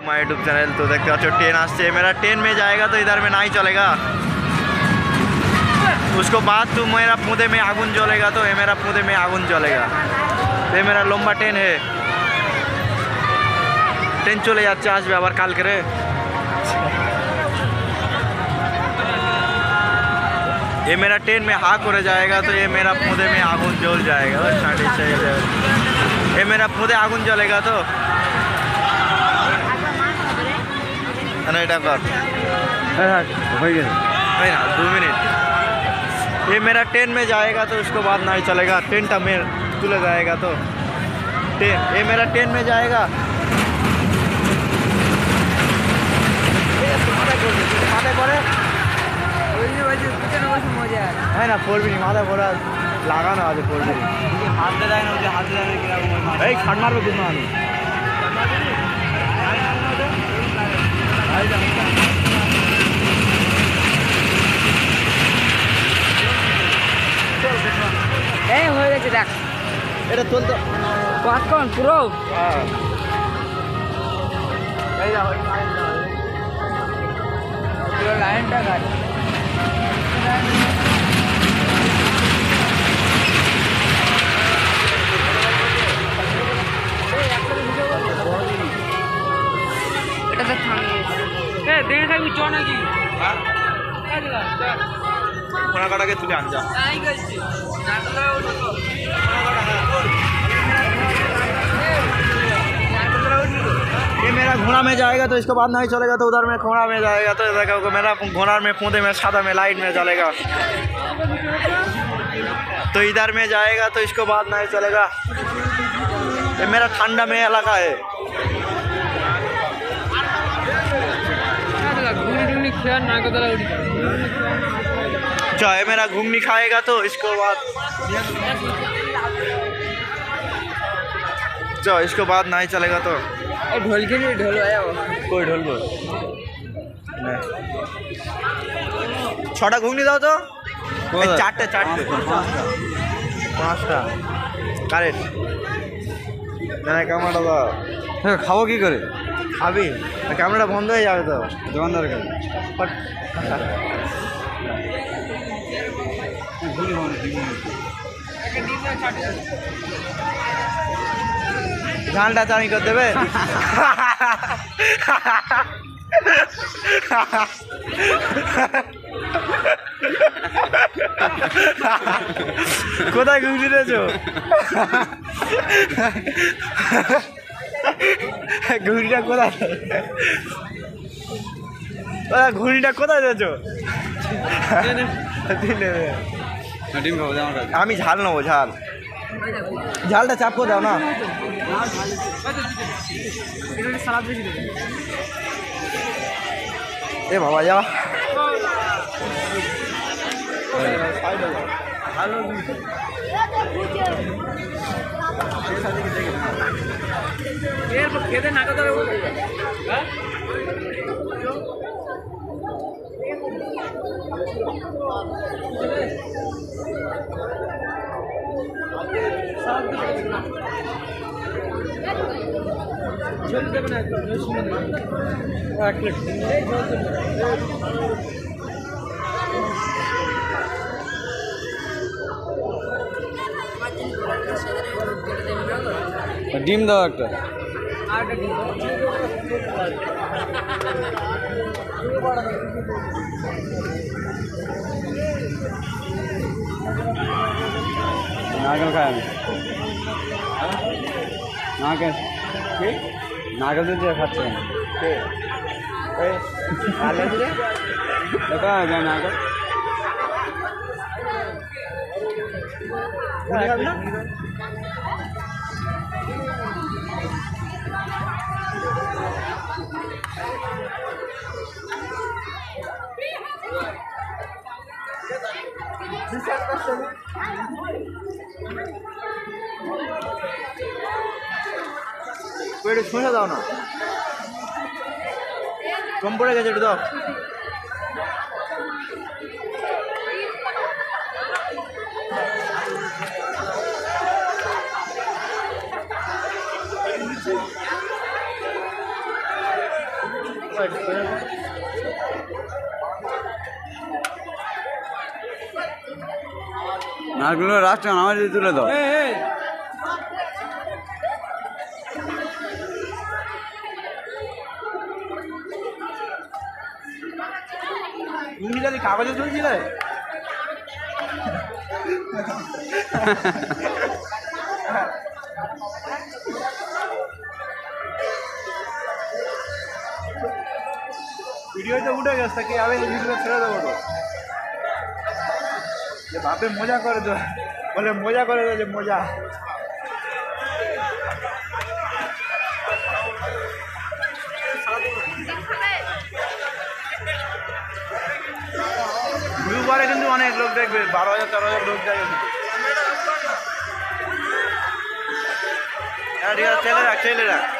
My YouTube channel. तो देखते हो ट्रेन आसছে, मेरा ट्रेन में जाएगा तो इधर में नहीं चलेगा, उसको बाद तो मेरा पूदे में आगुन जलेगा, तो ये मेरा पूदे में आगुन जलेगा। ये मेरा लंबा ट्रेन है, ट्रेन चले যাচ্ছে আসবে আবার কালকে রে। ये मेरा ट्रेन में हाँ करे जाएगा तो ये मेरा पूदे में आगुन जल जाएगा। ये मेरा पूदे आगुन जलेगा तो এটা কর হয়ে গেছে ভাই না 2 मिनट। ये मेरा ट्रेन में जाएगा तो उसको बाद नहीं चलेगा, ट्रेन टा में तुले जाएगा तो ट्रेन, ये मेरा ट्रेन में जाएगा। মাথায় পরে হ্যাঁ না পড়বি মাথায় পড়া লাগানো আছে পড়বি হাতে দেয় না, হাতে দেয় এই খাট মারবে কিন্তু আমি এই হয়ে গেছে দেখ, এটা তুলতে কতক্ষণ পুরো এই যা পুরো লাইনটা কাট। এটা তো থামিয়ে দেখে থাকবি চ নাকি কোনা কাটাকে তুলে আন যা। ये मेरा घोड़ा में जाएगा तो इसके बाद नहीं चलेगा, तो उधर में घोड़ा में जाएगा तो देखो मेरा घोड़ा में पूंदे में सादा में लाइट में चलेगा, तो इधर में जाएगा तो इसको बाद नहीं चलेगा। ये मेरा ठंडा में इलाका है, अच्छा ये मेरा घूमनी खाएगा तो इसको बाद इसको बाद नहीं चलेगा। तो ढोल के लिए ढोल आया वो कोई ढोल को ছটা ঘুগনি দাও তো, চারটে চারটে পাঁচটা কারেক্ট না ক্যামেরাটা দাও। হ্যাঁ খাবো কী করে, খাবি ক্যামেরাটা বন্ধ হয়ে যাবে তো দোকানদার কাছে ঝালটা চানি করে দেবে কোথায় ঘুগনি দিয়েছো, ঘুগনিটা কোথায়, ঘুগনিটা কোথায় দিয়েছো? ডিম খাবো আমার কাছে, আমি ঝাল নেবো, ঝাল ঝালটা চাপ করে দাও না। এ বাবা যা খেতে না কথা ডিম দাও একটা, নারকেল খাই আমি, নারকেল নারকেল দিয়ে খাচ্ছি আমি, দেখা যায় নারকেল পেটে শুনে দাও না, কম পড়ে গেছে একটু দাও। নারগুলো রাস্তা আমার দিয়ে তুলে দাও। তুমি যদি কাগজে তুলছিলে ভিডিও তো উঠে গেছে কি আমি ভিডিও ছেড়ে দেবো তো যে বাপে মজা করে দো বলে মজা করে দো যে মজা ভিউ বারে কিন্তু অনেক লোক দেখবে 12,000 13,000 লোক দেখবে হ্যাঁ ঠিক আছে চলে রাখ